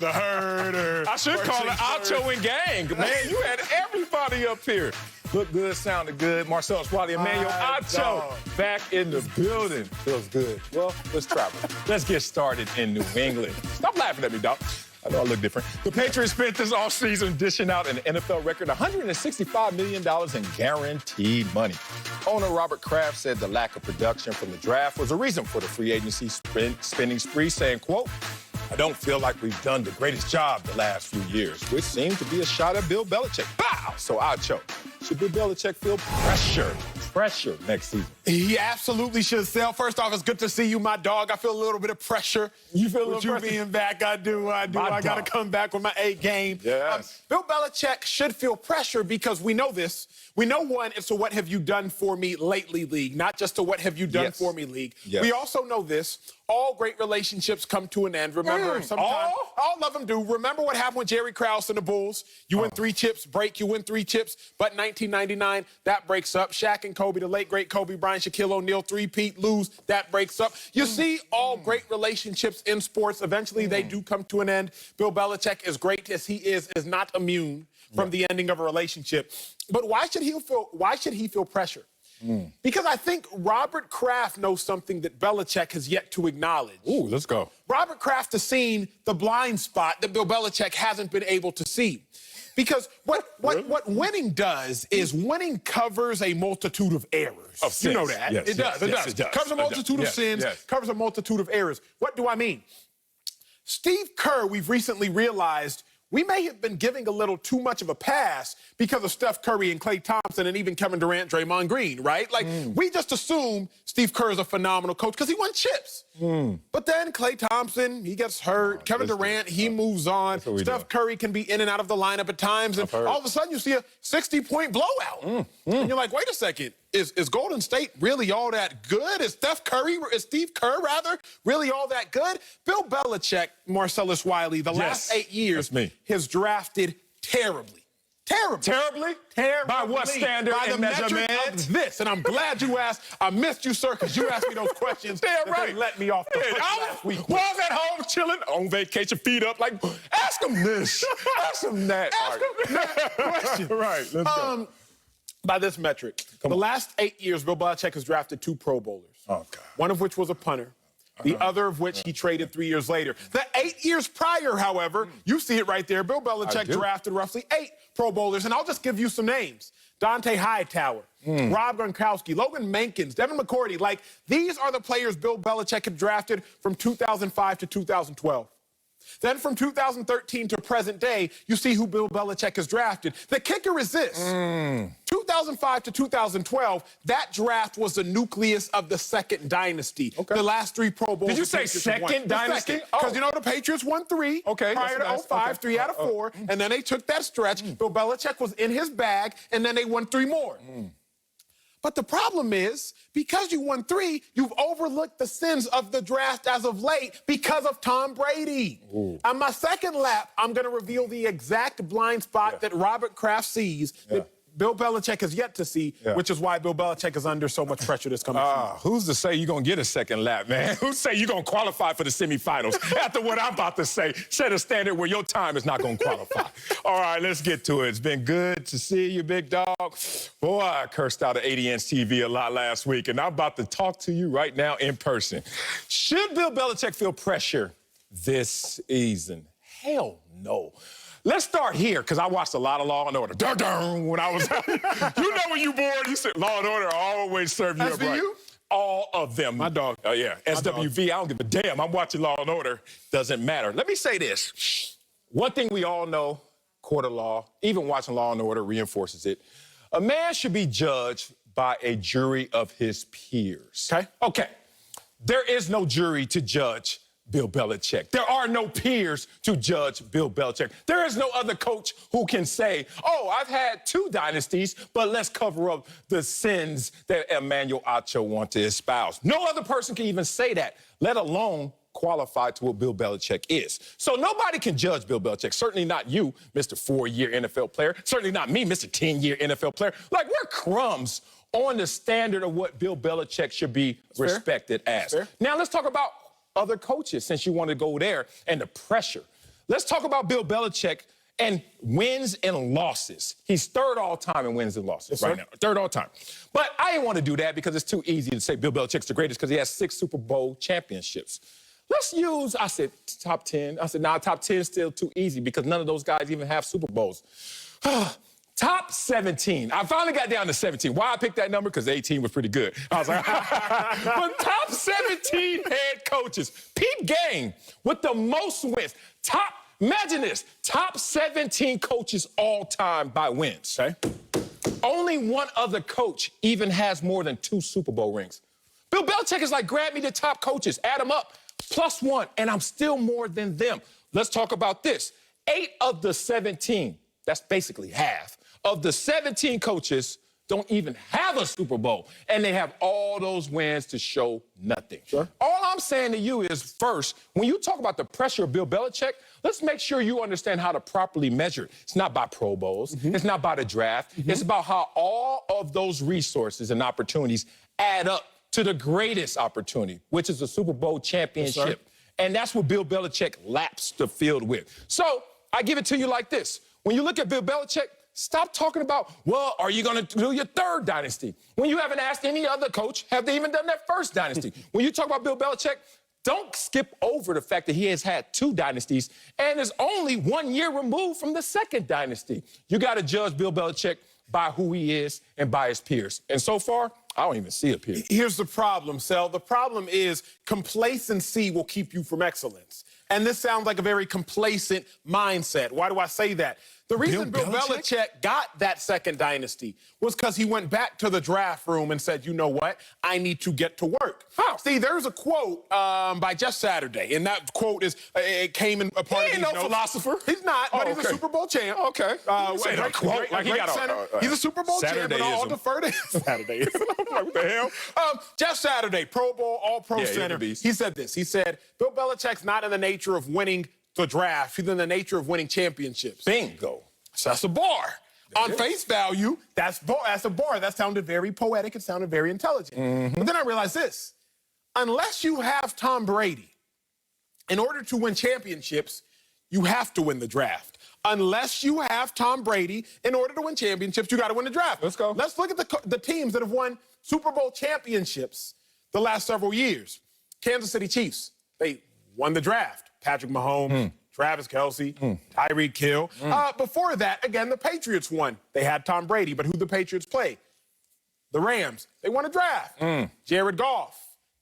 The herder. I should call it Acho and Gang. Man, you had everybody up here. Look good, sounded good. Marcellus Wiley, Emmanuel Acho back in the building. Feels good. Well, let's travel. Let's get started in New England. Stop laughing at me, Doc. I know I look different. The Patriots spent this offseason dishing out an NFL record $165 million in guaranteed money. Owner Robert Kraft said the lack of production from the draft was a reason for the free agency spending spree, saying, quote, I don't feel like we've done the greatest job the last few years, which seemed to be a shot at Bill Belichick. Bow! So Acho, should Bill Belichick feel pressure next season? He absolutely should, Sal. First off, it's good to see you, my dog. I feel a little bit of pressure. You feel a little with you pressure? being back. I do. I got to come back with my A game. Yes. Bill Belichick should feel pressure because we know this. We know, one, it's a what have you done for me lately league, not just a what have you done for me league. Yes. We also know this. All great relationships come to an end. Remember, sometimes all of them do. Remember what happened with Jerry Krause and the Bulls? You win 3 chips, break, you win 3 chips. But in 1999, that breaks up. Shaq and Kobe, the late, great Kobe Bryant, Shaquille O'Neal, 3-peat, lose, that breaks up. You see, all great relationships in sports, eventually they do come to an end. Bill Belichick, as great as he is not immune from the ending of a relationship. But why should he feel pressure? Because I think Robert Kraft knows something that Belichick has yet to acknowledge. Ooh, let's go. Robert Kraft has seen the blind spot that Bill Belichick hasn't been able to see. Because what winning does is winning covers a multitude of errors. Of sins. You know that. Yes, it does. Covers a multitude of sins, covers a multitude of errors. What do I mean? Steve Kerr, we've recently realized, we may have been giving a little too much of a pass because of Steph Curry and Klay Thompson and even Kevin Durant, Draymond Green, right? Like, we just assume Steve Kerr is a phenomenal coach because he won chips. But then Klay Thompson, he gets hurt. Kevin Durant, he moves on. Steph Curry can be in and out of the lineup at times. And all of a sudden, you see a 60-point blowout. And you're like, wait a second. Is Golden State really all that good? Is Steve Kerr, really all that good? Bill Belichick, Marcellus Wiley, the last 8 years has drafted terribly. Terribly? By what standard By the and measurement? metric of this. And I'm glad you asked. I missed you, sir, because you asked me those questions. Damn right. They let me off the hook last week. Well, I was at home chilling, on vacation, feet up, like, ask him this, ask him that. Ask him that question. Right, let's go. By this metric, the last 8 years, Bill Belichick has drafted 2 Pro Bowlers. Oh, God. One of which was a punter. The other of which he traded 3 years later. The 8 years prior, however, you see it right there, Bill Belichick drafted roughly 8 Pro Bowlers. And I'll just give you some names. Dante Hightower, Rob Gronkowski, Logan Mankins, Devin McCourty. Like, these are the players Bill Belichick had drafted from 2005 to 2012. Then from 2013 to present day, you see who Bill Belichick has drafted. The kicker is this. 2005 to 2012, that draft was the nucleus of the second dynasty. The last 3 Pro Bowls. Did you say second dynasty? Because you know the Patriots won 3 prior to 05, 3 out of 4, and then they took that stretch. Bill Belichick was in his bag, and then they won 3 more. But the problem is, because you won 3, you've overlooked the sins of the draft as of late because of Tom Brady. On my second lap, I'm going to reveal the exact blind spot that Robert Kraft sees that Bill Belichick has yet to see, which is why Bill Belichick is under so much pressure this coming season. Who's to say you're going to get a second lap, man? Who's to say you're going to qualify for the semifinals? After what I'm about to say, set a standard where your time is not going to qualify. All right, let's get to it. It's been good to see you, big dog. Boy, I cursed out an 80-inch TV a lot last week, and I'm about to talk to you right now in person. Should Bill Belichick feel pressure this season? Hell no. Let's start here, because I watched a lot of Law and Order. Dun-dun, when I was out. You know when you bored, you said Law and Order always serve you up right. you? All of them. My dog. Oh, yeah. SWV, I don't give a damn. I'm watching Law and Order. Doesn't matter. Let me say this. One thing we all know, court of law, even watching Law and Order reinforces it. A man should be judged by a jury of his peers. Okay. There is no jury to judge Bill Belichick. There are no peers to judge Bill Belichick. There is no other coach who can say, oh, I've had 2 dynasties, but let's cover up the sins that Emmanuel Acho wants to espouse. No other person can even say that, let alone qualify to what Bill Belichick is. So nobody can judge Bill Belichick. Certainly not you, Mr. 4-year NFL player. Certainly not me, Mr. 10-year NFL player. Like, we're crumbs on the standard of what Bill Belichick should be respected as. Now, let's talk about other coaches, since you want to go there, and the pressure. Let's talk about Bill Belichick and wins and losses. He's third all time in wins and losses right now. Third all time. But I didn't want to do that because it's too easy to say Bill Belichick's the greatest because he has 6 Super Bowl championships. Let's use, I said, top 10. I said, nah, top 10 is still too easy because none of those guys even have Super Bowls. Top 17. I finally got down to 17. Why I picked that number? Because 18 was pretty good. I was like, but top 17 head coaches. Pete Gang with the most wins. Imagine this, top 17 coaches all time by wins. Okay? Only one other coach even has more than 2 Super Bowl rings. Bill Belichick is like, grab me the top coaches, add them up, +1, and I'm still more than them. Let's talk about this. 8 of the 17, that's basically half, of the 17 coaches don't even have a Super Bowl, and they have all those wins to show nothing. Sure. All I'm saying to you is, first, when you talk about the pressure of Bill Belichick, let's make sure you understand how to properly measure it. It's not by Pro Bowls. It's not by the draft. It's about how all of those resources and opportunities add up to the greatest opportunity, which is a Super Bowl championship. Yes, and that's what Bill Belichick laps the field with. So I give it to you like this. When you look at Bill Belichick, stop talking about, well, are you going to do your 3rd dynasty? When you haven't asked any other coach, have they even done their 1st dynasty? When you talk about Bill Belichick, don't skip over the fact that he has had 2 dynasties and is only 1 year removed from the 2nd dynasty. You got to judge Bill Belichick by who he is and by his peers. And so far, I don't even see a peer. Here's the problem, Sel. The problem is complacency will keep you from excellence. And this sounds like a very complacent mindset. Why do I say that? The reason Bill Belichick got that 2nd dynasty was because he went back to the draft room and said, you know what? I need to get to work. How? See, there's a quote by Jeff Saturday, and that quote is, it came in a part of these notes. Philosopher. He's not, but he's a Super Bowl champ. Okay. He's a Super Bowl champ, and I'll defer to Saturday. What the hell? Jeff Saturday, Pro Bowl, All-Pro center. He said this. He said, Bill Belichick's not in the nature of winning the draft. He's in the nature of winning championships. Bingo. So that's a bar. On face value, that's a bar. That sounded very poetic. It sounded very intelligent. But then I realized this. Unless you have Tom Brady, in order to win championships, you have to win the draft. Unless you have Tom Brady, in order to win championships, you got to win the draft. Let's go. Let's look at the teams that have won Super Bowl championships the last several years. Kansas City Chiefs, they won the draft. Patrick Mahomes, Travis Kelce, Tyreek Hill. Before that, again, the Patriots won. They had Tom Brady, but who the Patriots play? The Rams. They won a draft. Jared Goff,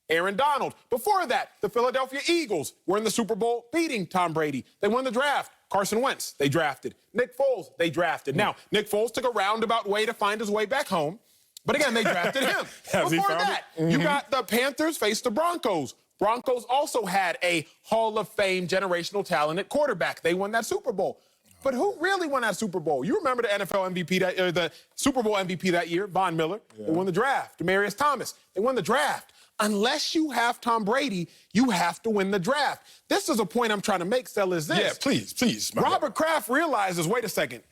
Aaron Donald. Before that, the Philadelphia Eagles were in the Super Bowl beating Tom Brady. They won the draft. Carson Wentz, they drafted. Nick Foles, they drafted. Now, Nick Foles took a roundabout way to find his way back home. But again, they drafted him. Before that, you got the Panthers face the Broncos. Broncos also had a Hall of Fame generational talented quarterback. They won that Super Bowl. But who really won that Super Bowl? You remember the NFL MVP, the Super Bowl MVP that year, Von Miller. They won the draft. Demaryius Thomas, they won the draft. Unless you have Tom Brady, you have to win the draft. This is a point I'm trying to make, Sel, is this. Yeah, please. Robert Kraft realizes, wait a second,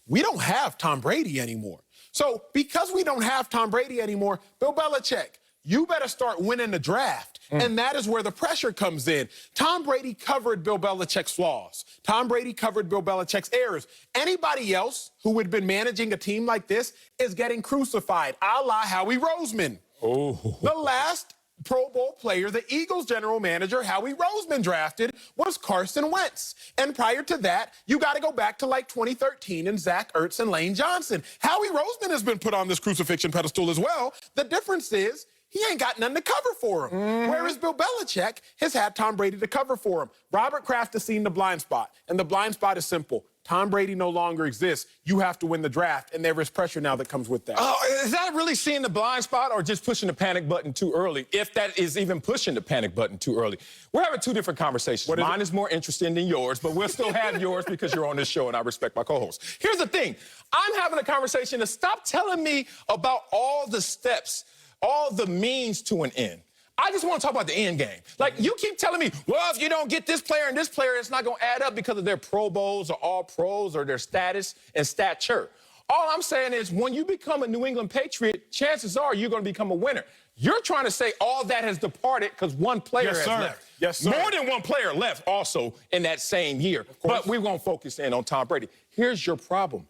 we don't have Tom Brady anymore. So because we don't have Tom Brady anymore, Bill Belichick, you better start winning the draft. And that is where the pressure comes in. Tom Brady covered Bill Belichick's flaws. Tom Brady covered Bill Belichick's errors. Anybody else who had been managing a team like this is getting crucified, a la Howie Roseman. The last Pro Bowl player the Eagles general manager, Howie Roseman, drafted was Carson Wentz. And prior to that, you got to go back to like 2013 and Zach Ertz and Lane Johnson. Howie Roseman has been put on this crucifixion pedestal as well. The difference is he ain't got nothing to cover for him. Whereas Bill Belichick has had Tom Brady to cover for him. Robert Kraft has seen the blind spot, and the blind spot is simple. Tom Brady no longer exists. You have to win the draft, and there is pressure now that comes with that. Is that really seeing the blind spot or just pushing the panic button too early, if that is even pushing the panic button too early? We're having 2 different conversations. Mine is more interesting than yours, but we'll still have yours because you're on this show and I respect my co-host. Here's the thing. I'm having a conversation to stop telling me about all the steps, all the means to an end. I just want to talk about the end game. Like, you keep telling me, well, if you don't get this player and this player, it's not going to add up because of their Pro Bowls or All Pros or their status and stature. All I'm saying is when you become a New England Patriot, chances are you're going to become a winner. You're trying to say all that has departed because one player has left. Yes, sir. More than one player left also in that same year. But we're going to focus in on Tom Brady. Here's your problem.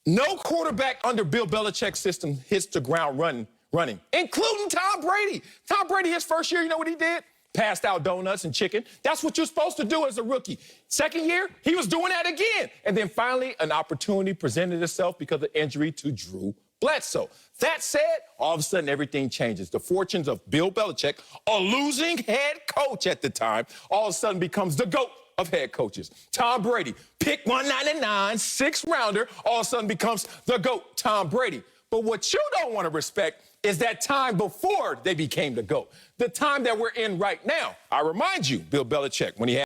No quarterback under Bill Belichick's system hits the ground running, including Tom Brady. Tom Brady, his first year, you know what he did? Passed out donuts and chicken. That's what you're supposed to do as a rookie. Second year, he was doing that again. And then finally, an opportunity presented itself because of injury to Drew Bledsoe. That said, all of a sudden, everything changes. The fortunes of Bill Belichick, a losing head coach at the time, all of a sudden becomes the GOAT of head coaches. Tom Brady, pick 199, sixth rounder, all of a sudden becomes the GOAT, Tom Brady. But what you don't want to respect is that time before they became the GOAT, the time that we're in right now. I remind you, Bill Belichick, when he had